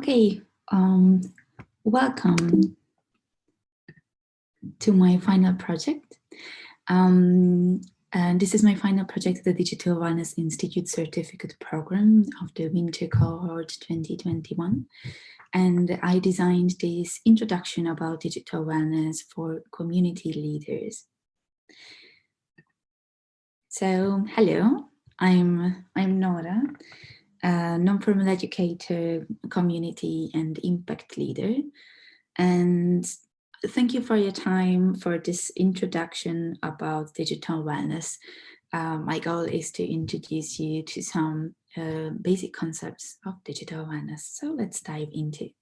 Okay, welcome to my final project. And this is my final project, the Digital Wellness Institute Certificate Program of the Winter Cohort 2021. And I designed this introduction about digital wellness for community leaders. So, hello, I'm Nora, a non-formal educator, community and impact leader. And thank you for your time for this introduction about digital wellness. My goal is to introduce you to some basic concepts of digital wellness. So let's dive into it.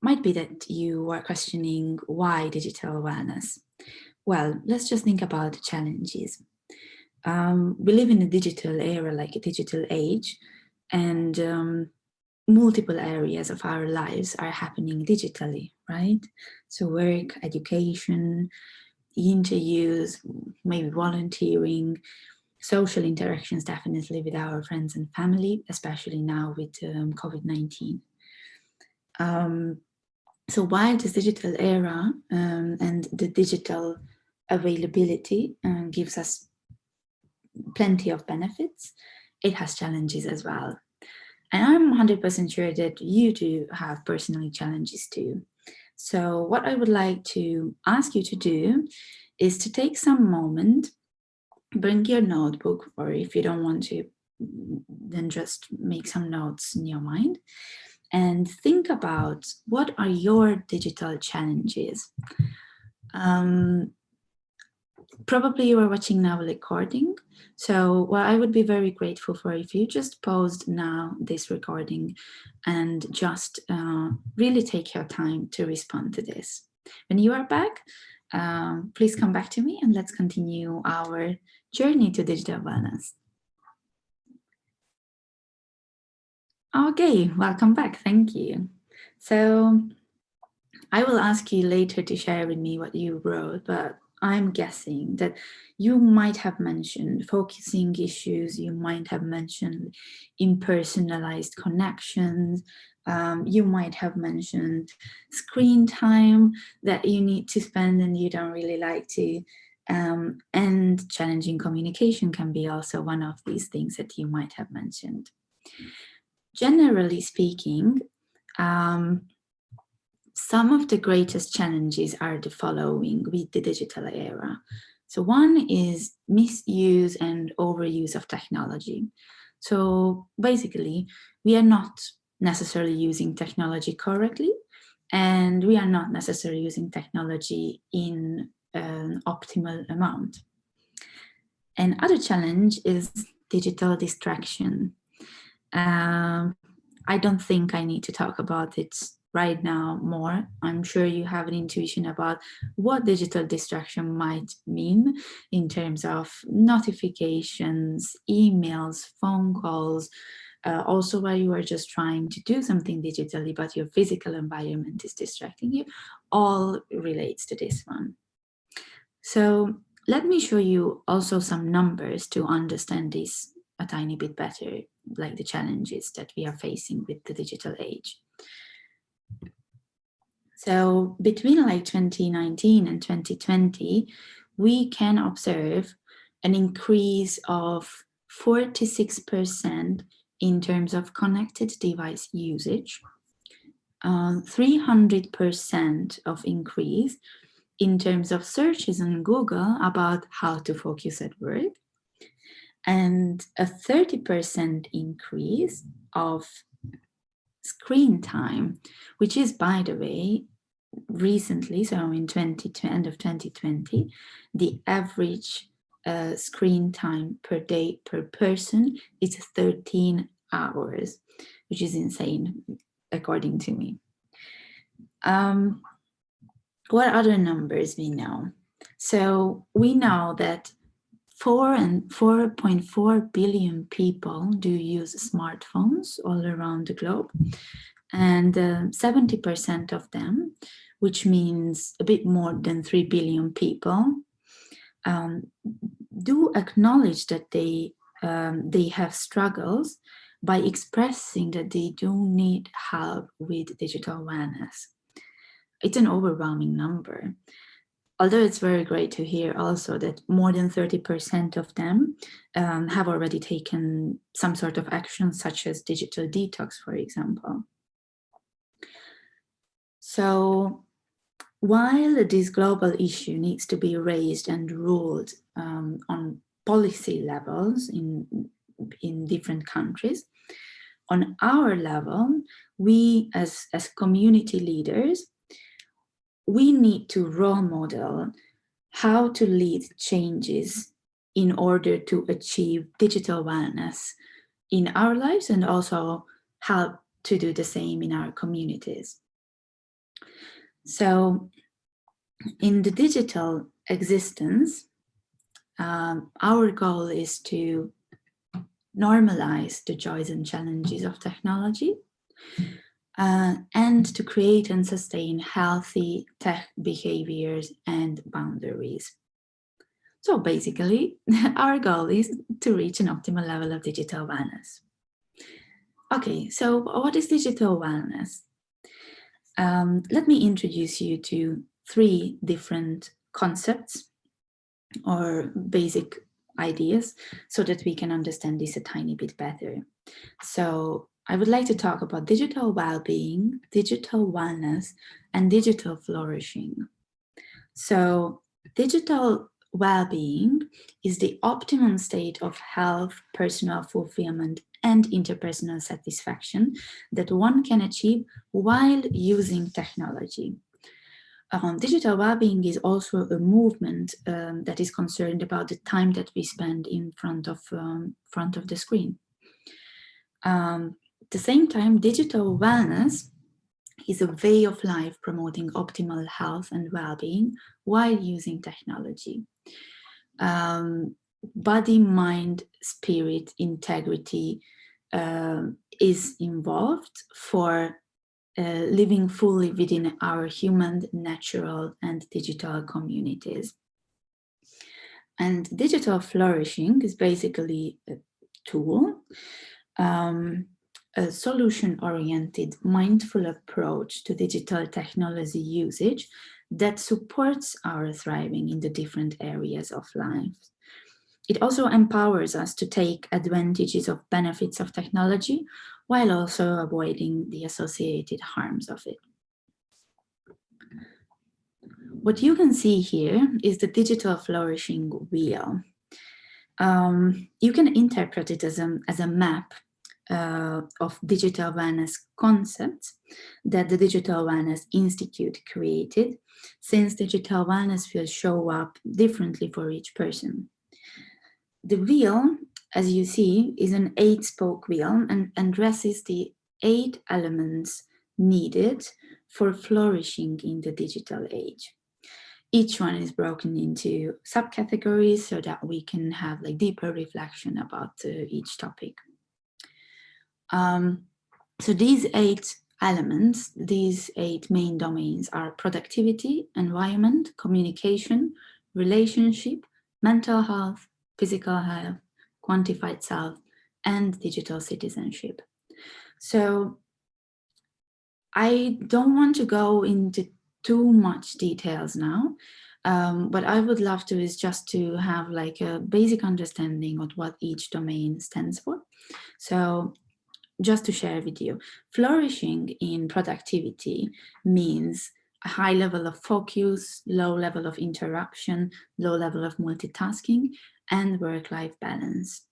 Might be that you are questioning why digital wellness. Well, let's just think about the challenges. We live in a digital era, like a digital age, and multiple areas of our lives are happening digitally, right? So work, education, interviews, maybe volunteering, social interactions definitely with our friends and family, especially now with COVID-19. So while this digital era and the digital availability gives us plenty of benefits, it has challenges as well. And I'm 100% sure that you do have personally challenges too. So what I would like to ask you to do is to take some moment, bring your notebook, or if you don't want to, then just make some notes in your mind and think about what are your digital challenges. Probably you are watching now a recording. So what I would be very grateful for if you just paused now this recording and just really take your time to respond to this. When you are back, please come back to me and let's continue our journey to digital wellness. Okay, welcome back. Thank you. So I will ask you later to share with me what you wrote, but I'm guessing that you might have mentioned focusing issues, you might have mentioned impersonalized connections, you might have mentioned screen time that you need to spend and you don't really like to, and challenging communication can be also one of these things that you might have mentioned. Generally speaking, some of the greatest challenges are the following with the digital era. So one is misuse and overuse of technology. So basically, we are not necessarily using technology correctly, and we are not necessarily using technology in an optimal amount. Another challenge is digital distraction. I don't think I need to talk about it right now more. I'm sure you have an intuition about what digital distraction might mean in terms of notifications, emails, phone calls, also while you are just trying to do something digitally, but your physical environment is distracting you, all relates to this one. So let me show you also some numbers to understand this a tiny bit better, like the challenges that we are facing with the digital age. So between like 2019 and 2020, we can observe an increase of 46% in terms of connected device usage, 300% of increase in terms of searches on Google about how to focus at work, and a 30% increase of screen time, which is, by the way, recently, so in end of 2020, the average screen time per day per person is 13 hours, which is insane, according to me. What other numbers we know? So we know that 4.4 billion people do use smartphones all around the globe, and 70% of them, which means a bit more than 3 billion people, do acknowledge that they they have struggles by expressing that they do need help with digital wellness. It's an overwhelming number. Although it's very great to hear also that more than 30% of them have already taken some sort of action, such as digital detox, for example. So while this global issue needs to be raised and ruled on policy levels in different countries, on our level, we as community leaders, we need to role model how to lead changes in order to achieve digital wellness in our lives and also help to do the same in our communities. So in the digital existence, our goal is to normalize the joys and challenges of technology and to create and sustain healthy tech behaviors and boundaries. So basically, our goal is to reach an optimal level of digital wellness. Okay, so what is digital wellness? Let me introduce you to 3 different concepts or basic ideas so that we can understand this a tiny bit better. So I would like to talk about digital well-being, digital wellness, and digital flourishing. So digital well-being is the optimum state of health, personal fulfillment, and interpersonal satisfaction that one can achieve while using technology. Digital well-being is also a movement that is concerned about the time that we spend in front of the screen. At the same time, digital wellness is a way of life promoting optimal health and well-being while using technology. Body, mind, spirit, integrity is involved for living fully within our human, natural, and digital communities. And digital flourishing is basically a tool, a solution-oriented, mindful approach to digital technology usage that supports our thriving in the different areas of life. It also empowers us to take advantages of benefits of technology while also avoiding the associated harms of it. What you can see here is the digital flourishing wheel. You can interpret it as a map of digital wellness concepts that the Digital Wellness Institute created, since digital wellness will show up differently for each person. The wheel, as you see, is an 8-spoke wheel and addresses the 8 elements needed for flourishing in the digital age. Each one is broken into subcategories so that we can have like deeper reflection about each topic. So these 8 elements, these 8 main domains are productivity, environment, communication, relationship, mental health, physical health, quantified self, and digital citizenship. So I don't want to go into too much details now. What I would love to is just to have like a basic understanding of what each domain stands for. So just to share with you, flourishing in productivity means a high level of focus, low level of interruption, low level of multitasking, and work-life balance.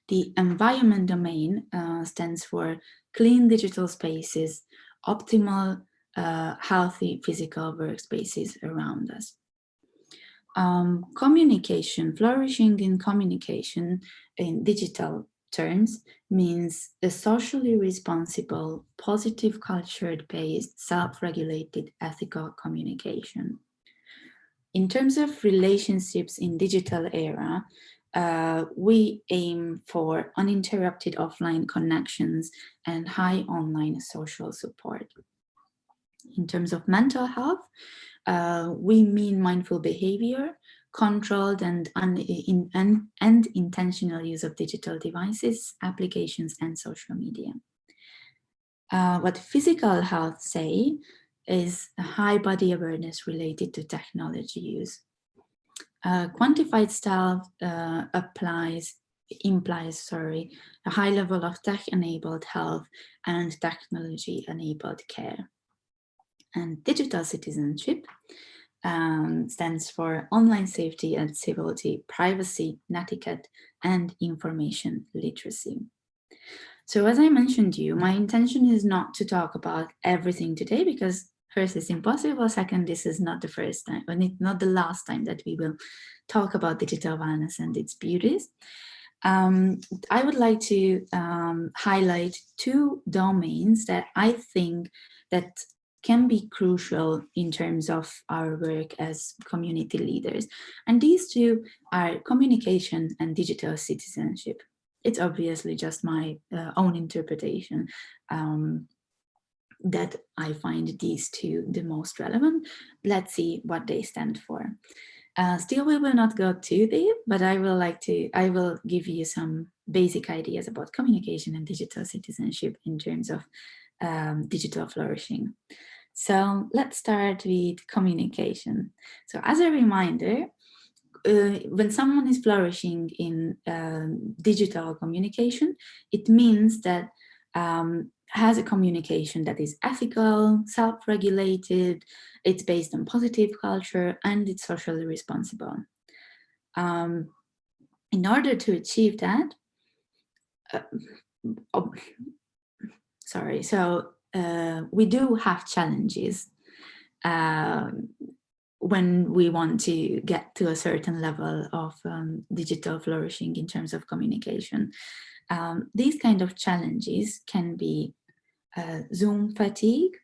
The environment domain stands for clean digital spaces, optimal, healthy physical workspaces around us. Communication, flourishing in communication in digital terms means a socially responsible, positive culture-based, self-regulated, ethical communication. In terms of relationships in digital era, we aim for uninterrupted offline connections and high online social support. In terms of mental health, we mean mindful behavior, controlled and intentional use of digital devices, applications, and social media. What physical health say is a high body awareness related to technology use. Quantified style implies a high level of tech-enabled health and technology-enabled care. And digital citizenship stands for online safety and civility, privacy, netiquette, and information literacy. So as I mentioned to you, my intention is not to talk about everything today because first, it's impossible. Second, this is not the first time, and not the last time that we will talk about digital wellness and its beauties. I would like to highlight two domains that I think that can be crucial in terms of our work as community leaders. And these two are communication and digital citizenship. It's obviously just my own interpretation that I find these two the most relevant. Let's see what they stand for. Still, we will not go too deep, but I will give you some basic ideas about communication and digital citizenship in terms of digital flourishing. So let's start with communication. So as a reminder, when someone is flourishing in digital communication, it means that has a communication that is ethical, self-regulated, it's based on positive culture, and it's socially responsible. In order to achieve that, we do have challenges when we want to get to a certain level of digital flourishing in terms of communication. These kind of challenges can be Zoom fatigue,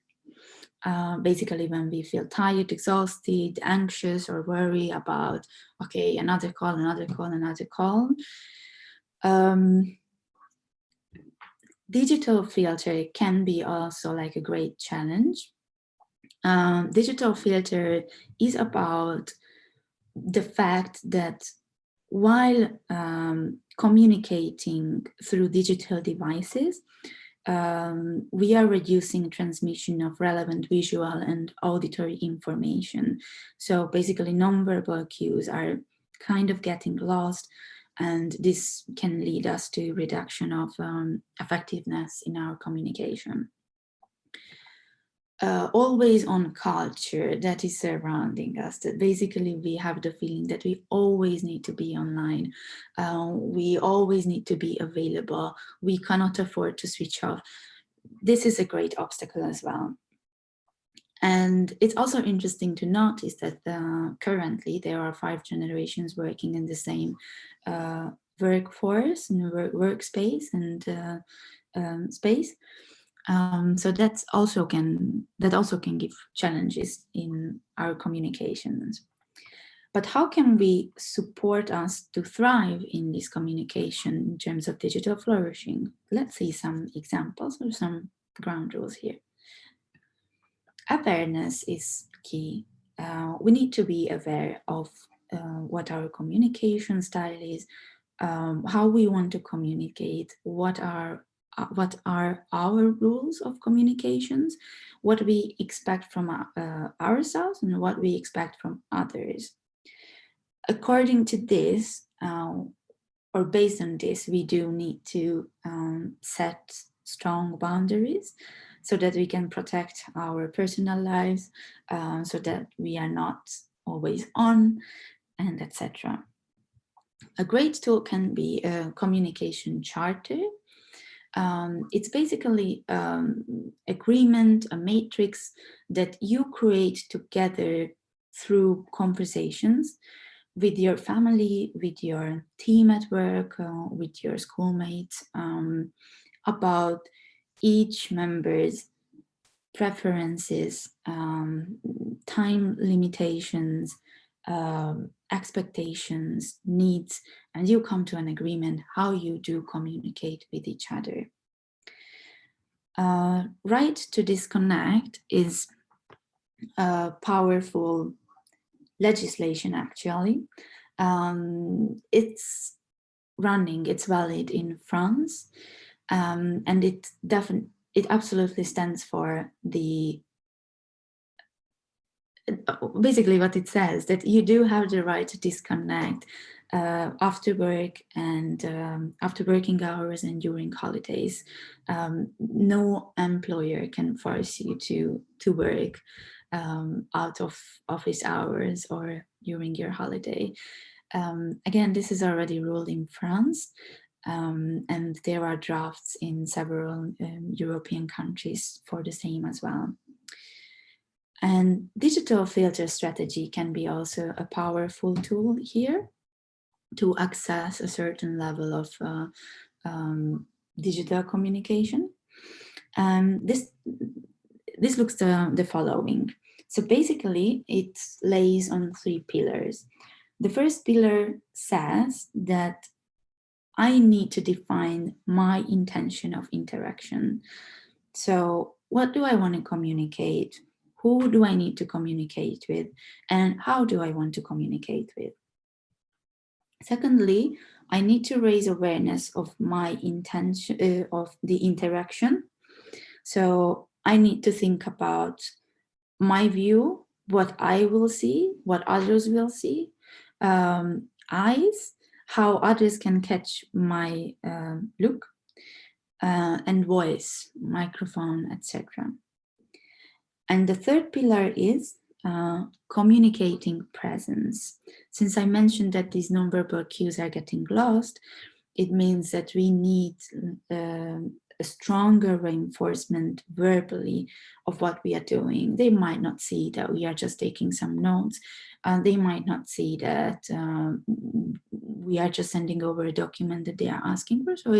basically when we feel tired, exhausted, anxious, or worry about, okay, another call. Digital filter can be also like a great challenge. Digital filter is about the fact that while communicating through digital devices, we are reducing transmission of relevant visual and auditory information. So basically nonverbal cues are kind of getting lost, and this can lead us to reduction of effectiveness in our communication. Always on culture that is surrounding us, that basically we have the feeling that we always need to be online, we always need to be available, we cannot afford to switch off. This is a great obstacle as well. And it's also interesting to notice that currently there are 5 generations working in the same workforce and workspace and space. So that also can give challenges in our communications. But how can we support us to thrive in this communication in terms of digital flourishing? Let's see some examples or some ground rules here. Awareness is key. We need to be aware of what our communication style is, how we want to communicate, what are our rules of communications, what we expect from ourselves and what we expect from others. According to this, or based on this, we do need to set strong boundaries so that we can protect our personal lives, so that we are not always on, and etc. A great tool can be a communication charter. It's basically agreement, a matrix that you create together through conversations with your family, with your team at work, with your schoolmates, about each member's preferences, time limitations, expectations, needs, and you come to an agreement how you do communicate with each other. Right to disconnect is a powerful legislation actually. It's running, it's valid in France, and it absolutely stands for the, basically what it says, that you do have the right to disconnect after work and after working hours and during holidays. No employer can force you to work out of office hours or during your holiday. Again, this is already ruled in France, and there are drafts in several European countries for the same as well. And digital filter strategy can be also a powerful tool here to access a certain level of digital communication. This looks the following. So basically, it lays on 3 pillars. The first pillar says that I need to define my intention of interaction. So what do I want to communicate? Who do I need to communicate with? And how do I want to communicate with? Secondly, I need to raise awareness of my intention, of the interaction. So I need to think about my view, what I will see, what others will see, eyes, how others can catch my look, and voice, microphone, etc. And the third pillar is communicating presence. Since I mentioned that these nonverbal cues are getting lost, it means that we need a stronger reinforcement verbally of what we are doing. They might not see that we are just taking some notes. They might not see that we are just sending over a document that they are asking for. So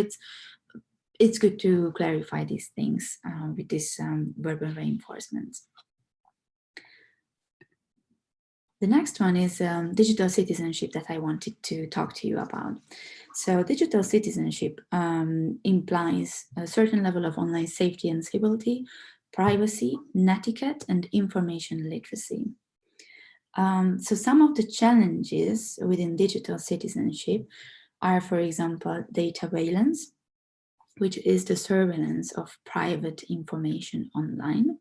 it's good to clarify these things with this verbal reinforcements. The next one is digital citizenship that I wanted to talk to you about. So digital citizenship implies a certain level of online safety and civility, privacy, netiquette, and information literacy. So some of the challenges within digital citizenship are, for example, data surveillance, which is the surveillance of private information online.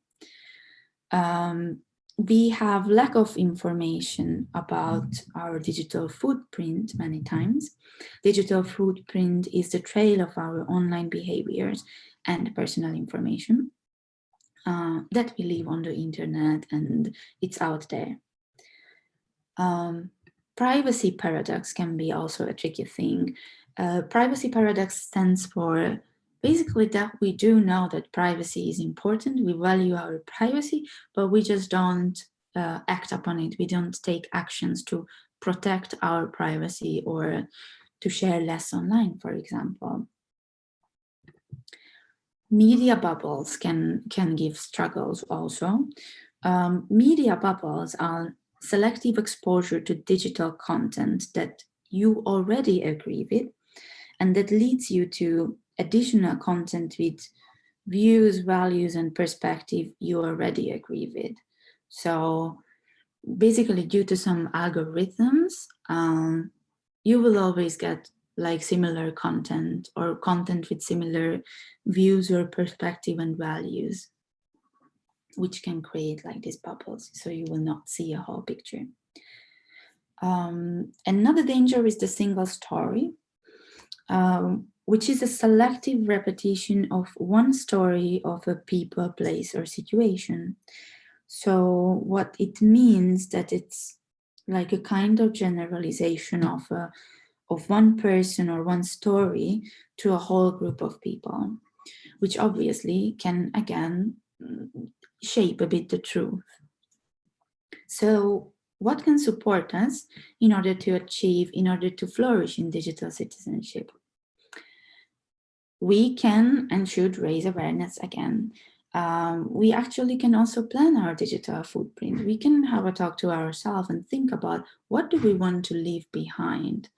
We have lack of information about our digital footprint many times. Digital footprint is the trail of our online behaviors and personal information that we leave on the internet, and it's out there. Privacy paradox can be also a tricky thing. Privacy paradox stands for basically that we do know that privacy is important, we value our privacy, but we just don't act upon it. We don't take actions to protect our privacy or to share less online, for example. Media bubbles can give struggles also. Media bubbles are selective exposure to digital content that you already agree with, and that leads you to additional content with views, values, and perspective you already agree with. So basically, due to some algorithms, you will always get like similar content or content with similar views or perspective and values, which can create like these bubbles, so you will not see a whole picture. Another danger is the single story, which is a selective repetition of one story of a people, place, or situation. So what it means that it's like a kind of generalization of one person or one story to a whole group of people, which obviously can again shape a bit the truth. So what can support us in order to flourish in digital citizenship? We can and should raise awareness again. We actually can also plan our digital footprint. We can have a talk to ourselves and think about what do we want to leave behind.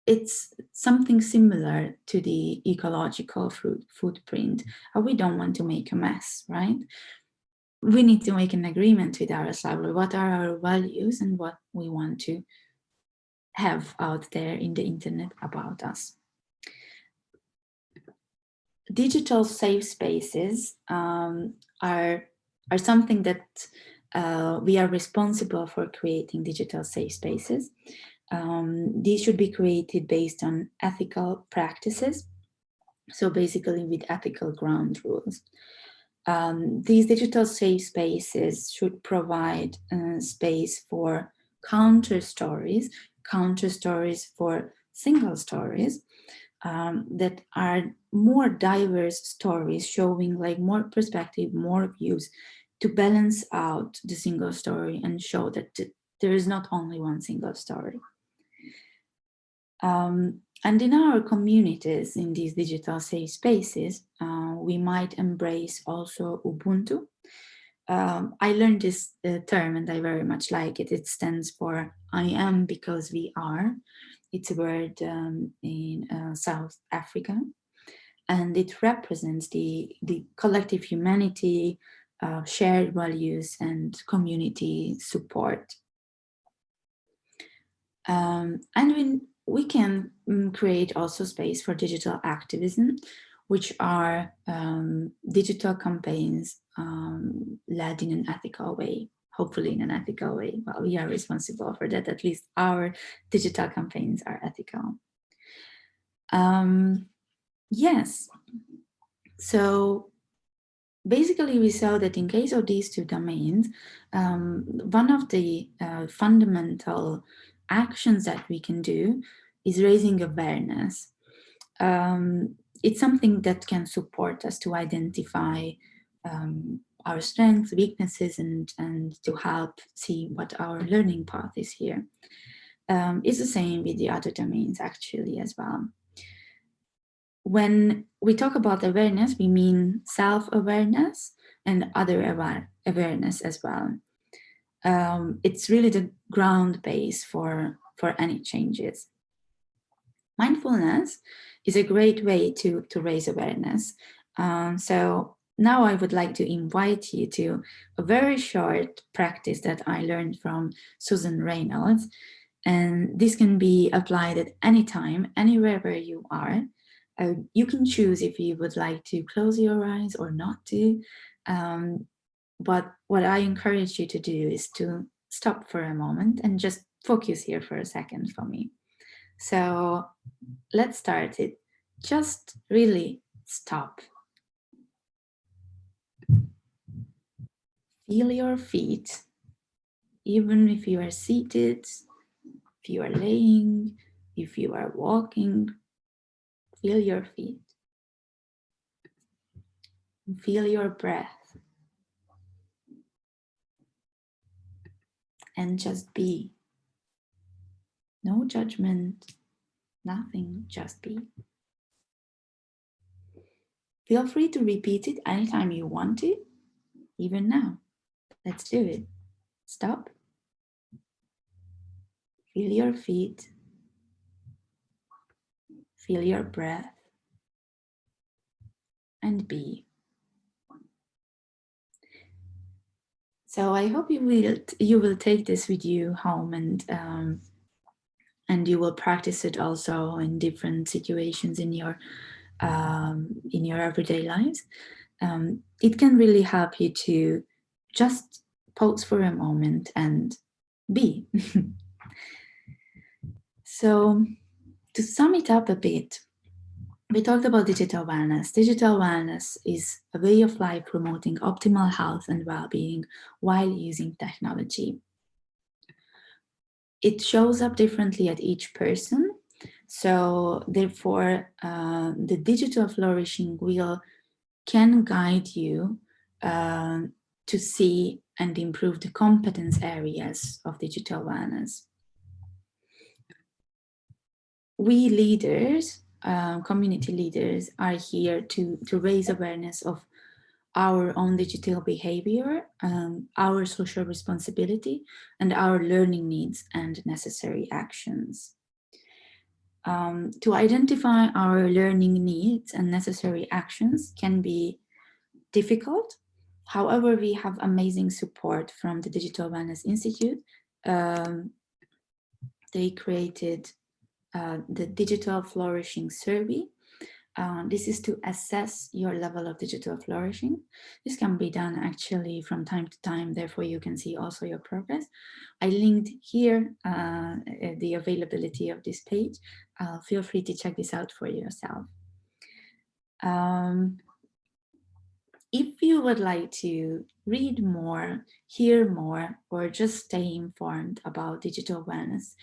It's something similar to the ecological footprint. We don't want to make a mess, right? we need to make an agreement with ourselves. What are our values and what we want to have out there in the internet about us. Digital safe spaces are something that we are responsible for creating digital safe spaces. These should be created based on ethical practices, so basically with ethical ground rules. These digital safe spaces should provide space for counter stories for single stories, that are more diverse stories, showing like more perspective, more views, to balance out the single story and show that there is not only one single story. And in our communities, in these digital safe spaces, we might embrace also Ubuntu. I learned this term and I very much like it. It stands for I am because we are. It's a word in South Africa, and it represents the collective humanity, shared values, and community support. And we can create also space for digital activism, which are digital campaigns led in an ethical way, hopefully in an ethical way. Well, we are responsible for that. At least our digital campaigns are ethical. Yes. So basically, we saw that in case of these two domains, one of the fundamental actions that we can do is raising awareness. It's something that can support us to identify our strengths, weaknesses, and to help see what our learning path is here. It's the same with the other domains actually as well. When we talk about awareness, we mean self-awareness and other awareness as well. It's really the ground base for any changes. Mindfulness is a great way to raise awareness. So now I would like to invite you to a very short practice that I learned from Susan Reynolds. And this can be applied at any time, anywhere where you are. You can choose if you would like to close your eyes or not to. But what I encourage you to do is to stop for a moment and just focus here for a second for me. So let's start it. Just really stop. Feel your feet, even if you are seated, if you are laying, if you are walking. Feel your feet. Feel your breath. And just be. No judgment, nothing, just be. Feel free to repeat it anytime you want to, even now. Let's do it. Stop. Feel your feet. Feel your breath. And be. So I hope you will take this with you home, and you will practice it also in different situations in your everyday lives. It can really help you to just pause for a moment and be. So to sum it up a bit, we talked about digital wellness. Digital wellness is a way of life promoting optimal health and well-being while using technology. It shows up differently at each person. So therefore, the digital flourishing wheel can guide you to see and improve the competence areas of digital wellness. We leaders, community leaders, are here to raise awareness of our own digital behavior, our social responsibility, and our learning needs and necessary actions. To identify our learning needs and necessary actions can be difficult, However, we have amazing support from the Digital Wellness Institute. They created the Digital Flourishing Survey. This is to assess your level of digital flourishing. This can be done actually from time to time, therefore you can see also your progress. I linked here the availability of this page. Feel free to check this out for yourself. If you would like to read more, hear more, or just stay informed about digital wellness,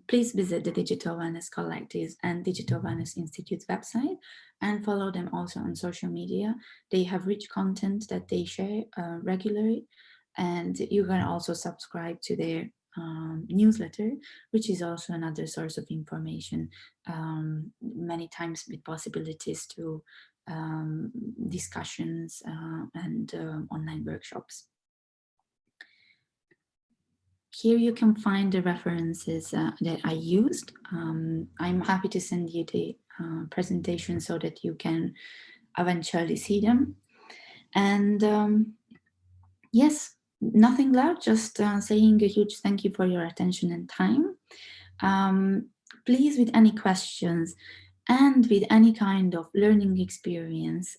please visit the Digital Wellness Collectives and Digital Wellness Institute's website and follow them also on social media. They have rich content that they share regularly, and you can also subscribe to their newsletter, which is also another source of information, many times with possibilities to discussions and online workshops. Here you can find the references that I used. I'm happy to send you the presentation so that you can eventually see them. And yes, nothing left, just saying a huge thank you for your attention and time. Please, with any questions and with any kind of learning experience,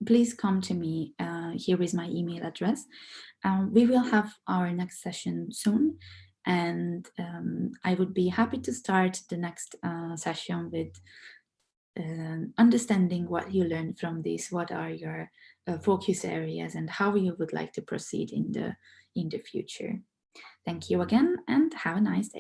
please come to me. Here is my email address. We will have our next session soon, and I would be happy to start the next session with understanding what you learned from this, what are your focus areas, and how you would like to proceed in the future. Thank you again, and have a nice day.